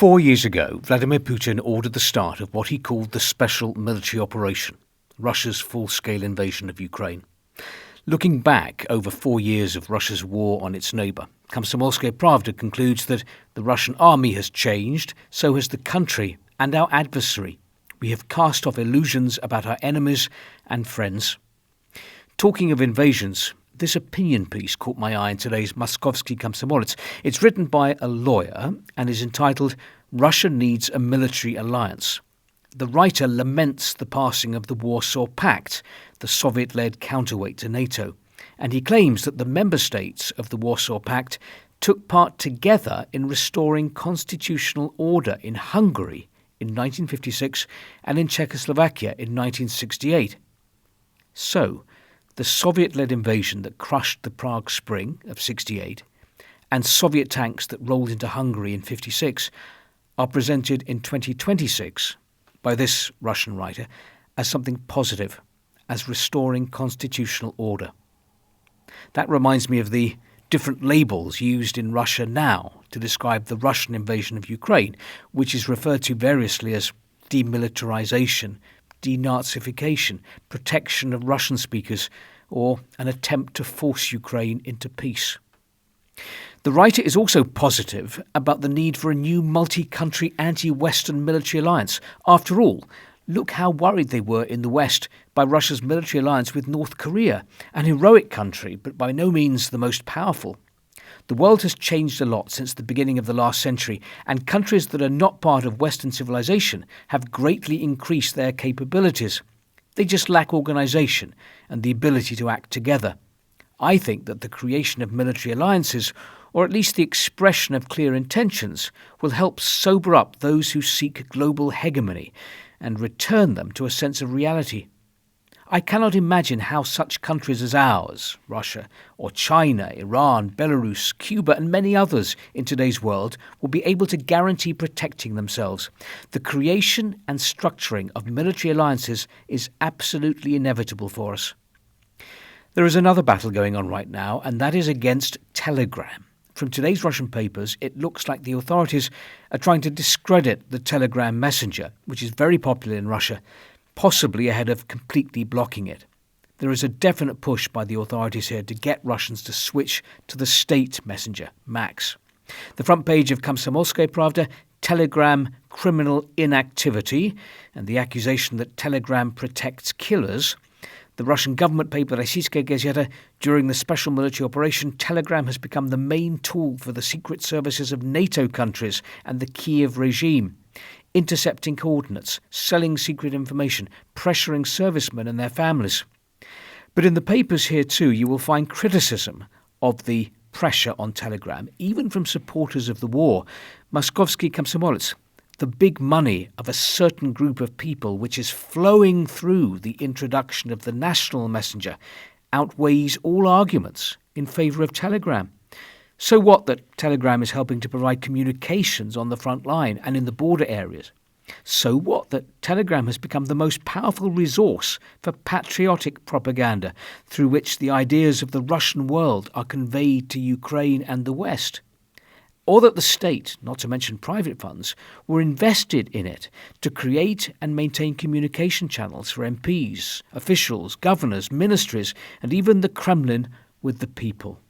4 years ago, Vladimir Putin ordered the start of what he called the special military operation, Russia's full-scale invasion of Ukraine. Looking back over 4 years of Russia's war on its neighbour, Komsomolsky Pravda concludes that the Russian army has changed, so has the country and our adversary. We have cast off illusions about our enemies and friends. Talking of invasions, this opinion piece caught my eye in today's Moskovsky Komsomolets. It's written by a lawyer and is entitled "Russia Needs a Military Alliance." The writer laments the passing of the Warsaw Pact, the Soviet-led counterweight to NATO, and he claims that the member states of the Warsaw Pact took part together in restoring constitutional order in Hungary in 1956 and in Czechoslovakia in 1968. So, the Soviet-led invasion that crushed the Prague Spring of 68 and Soviet tanks that rolled into Hungary in 56 are presented in 2026 by this Russian writer as something positive, as restoring constitutional order. That reminds me of the different labels used in Russia now to describe the Russian invasion of Ukraine, which is referred to variously as demilitarization, denazification, protection of Russian speakers, or an attempt to force Ukraine into peace. The writer is also positive about the need for a new multi-country anti-Western military alliance. After all, look how worried they were in the West by Russia's military alliance with North Korea, an heroic country, but by no means the most powerful. The world has changed a lot since the beginning of the last century, and countries that are not part of Western civilization have greatly increased their capabilities. They just lack organisation and the ability to act together. I think that the creation of military alliances, or at least the expression of clear intentions, will help sober up those who seek global hegemony and return them to a sense of reality. I cannot imagine how such countries as ours, Russia, or China, Iran, Belarus, Cuba and many others in today's world will be able to guarantee protecting themselves. The creation and structuring of military alliances is absolutely inevitable for us. There is another battle going on right now, and that is against Telegram. From today's Russian papers, it looks like the authorities are trying to discredit the Telegram messenger, which is very popular in Russia, possibly ahead of completely blocking it. There is a definite push by the authorities here to get Russians to switch to the state messenger, MAX. The front page of Komsomolskaya Pravda, Telegram criminal inactivity, and the accusation that Telegram protects killers. The Russian government paper Rossiyskaya Gazeta, during the special military operation, Telegram has become the main tool for the secret services of NATO countries and the Kiev regime, intercepting coordinates, selling secret information, pressuring servicemen and their families. But in the papers here too, you will find criticism of the pressure on Telegram, even from supporters of the war. Moskovsky Komsomolets, the big money of a certain group of people which is flowing through the introduction of the national messenger, outweighs all arguments in favour of Telegram. So what that Telegram is helping to provide communications on the front line and in the border areas? So what that Telegram has become the most powerful resource for patriotic propaganda through which the ideas of the Russian world are conveyed to Ukraine and the West? Or that the state, not to mention private funds, were invested in it to create and maintain communication channels for MPs, officials, governors, ministries, and even the Kremlin with the people.